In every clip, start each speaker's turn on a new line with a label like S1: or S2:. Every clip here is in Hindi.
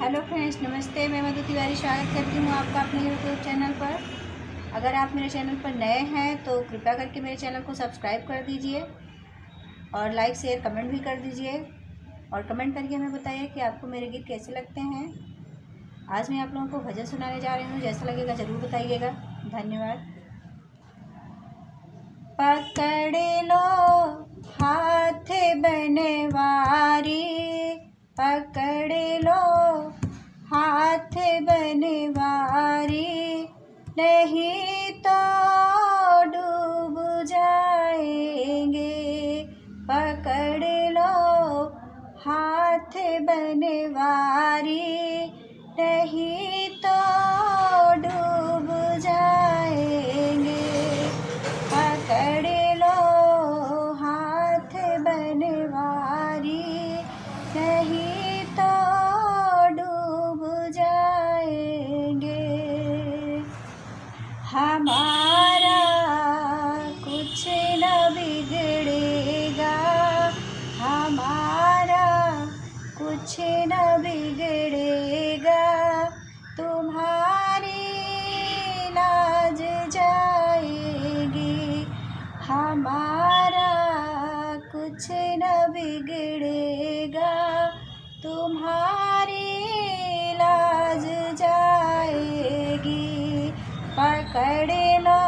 S1: हेलो फ्रेंड्स, नमस्ते। मैं मधु तिवारी स्वागत करती हूँ आपका अपने यूट्यूब चैनल पर। अगर आप मेरे चैनल पर नए हैं तो कृपया करके मेरे चैनल को सब्सक्राइब कर दीजिए और लाइक शेयर कमेंट भी कर दीजिए और कमेंट करके हमें बताइए कि आपको मेरे गीत कैसे लगते हैं। आज मैं आप लोगों को भजन सुनाने जा रही हूँ, जैसा लगेगा ज़रूर बताइएगा। धन्यवाद। पकड़ लो हाथ बनवारी, पकड़ लो हाथ बनवारी, नहीं तो डूब जाएंगे। पकड़ लो हाथ बनवारी, नहीं तो डूब जाएंगे। पकड़ लो हाथ बनवारी, नहीं तो डूब जाएंगे। हमारा कुछ न बिगड़ेगा, हमारा कुछ न बिगड़ेगा, तुम्हारी लाज जाएगी। हमारा कुछ न बिगड़ेगा, तुम्हारी लाज जाएगी। पकड़ लो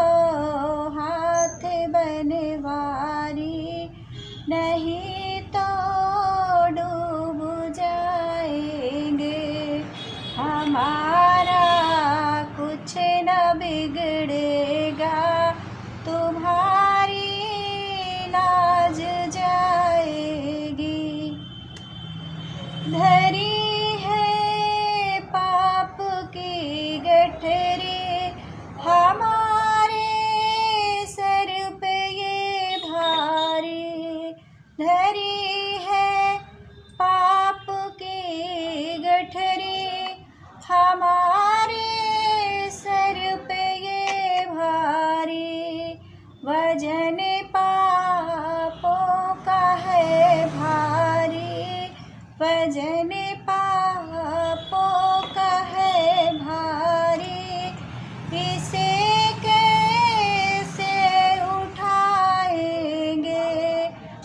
S1: हाथ बनवारी, नहीं तो डूब जाएंगे। हमारा कुछ न बिगड़ेगा, तुम्हारी लाज जाएगी। धरी है पाप की गठरी, हमारे सर पे ये भारी। धरी है पाप की गठरी, हमारे सर पे ये भारी। वजन पापों का है भारी, वजन पापों का है भारी। इसे कैसे उठाएंगे।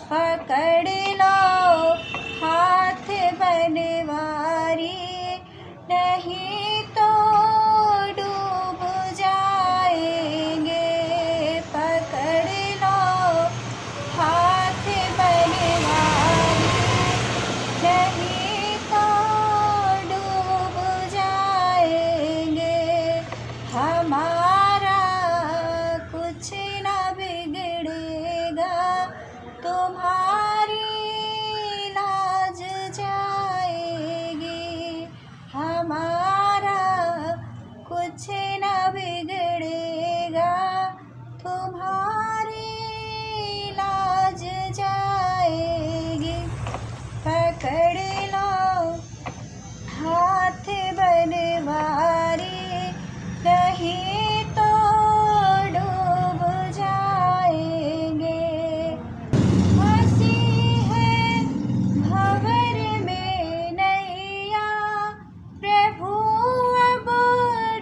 S1: पकड़ लो हाथ बनवारी, नहीं तो डूब जाएंगे। पकड़ लो हाथ बनवारी, नहीं तो डूब जाएंगे। हमारा कुछ न बिगड़ेगा, तुम्हारी लाज जाएगी। हमारा कुछ न बिगड़ेगा, तुम्हारी लाज जाएगी। पकड़ लो हाथ बनवारी, नहीं तो डूब जाएंगे। हंसी है भंवर में नैया, प्रभु अब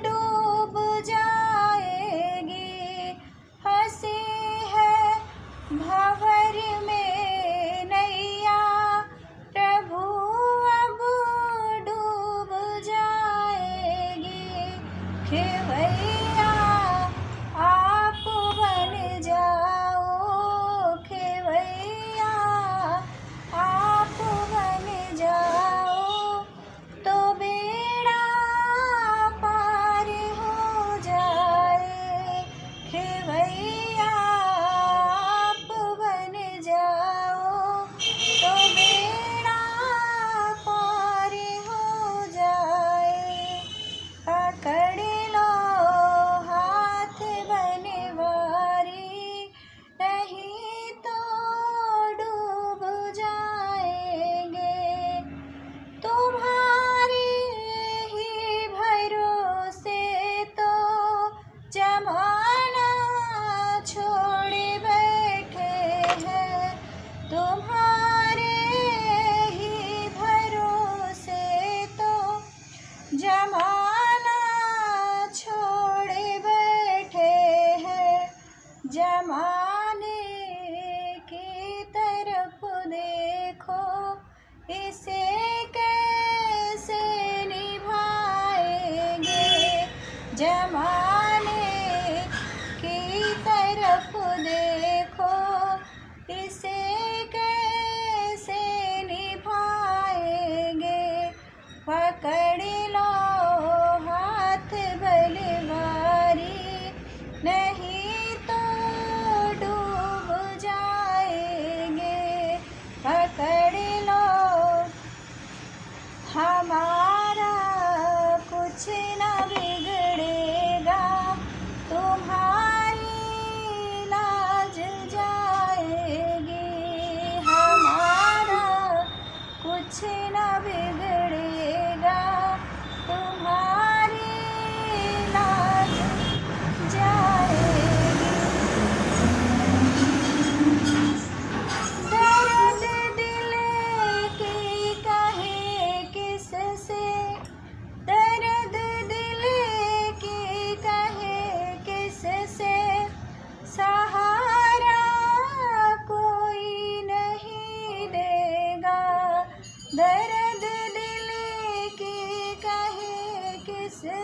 S1: डूब जाएगी। हंसी है भंवर में नैया, प्रभु अब डूब जाएगी। खेवैया आप बन जाओ, खेवैया आप बन जाओ, तो बेड़ा पार हो जाए। खेवैया आप बन जाओ, तो बेड़ा पार हो जाए। पकड़ लो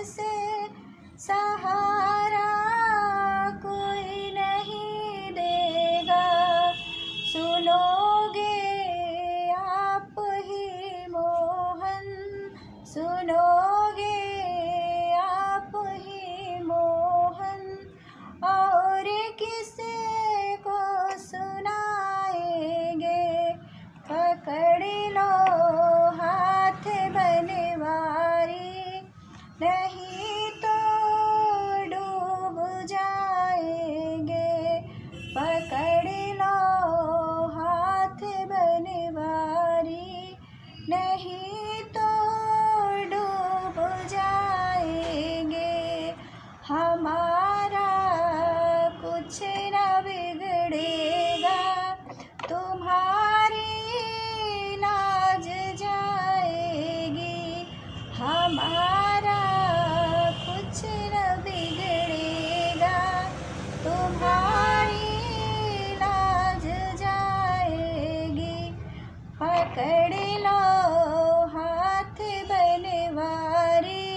S1: से सहारा कोई नहीं देगा, सुनोगे आप ही मोहन, सुनोगे आप ही मोहन, और किसे को सुनाएंगे। पकड़ लो हाथ बनवारी, नहीं तो डूब जाएंगे। पकड़ लो हाथ बनवारी, नहीं तो डूब जाएंगे। हमारा कुछ न बिगड़ेगा, तुम्हारी लाज जाएगी। हमारा कुछ न बिगड़ेगा, तुम्हारी लाज जाएगी। पकड़ लो हाथ बनवारी,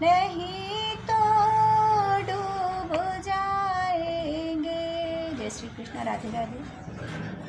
S1: नहीं तो डूब जाएंगे। जय श्री कृष्ण। राधे राधे।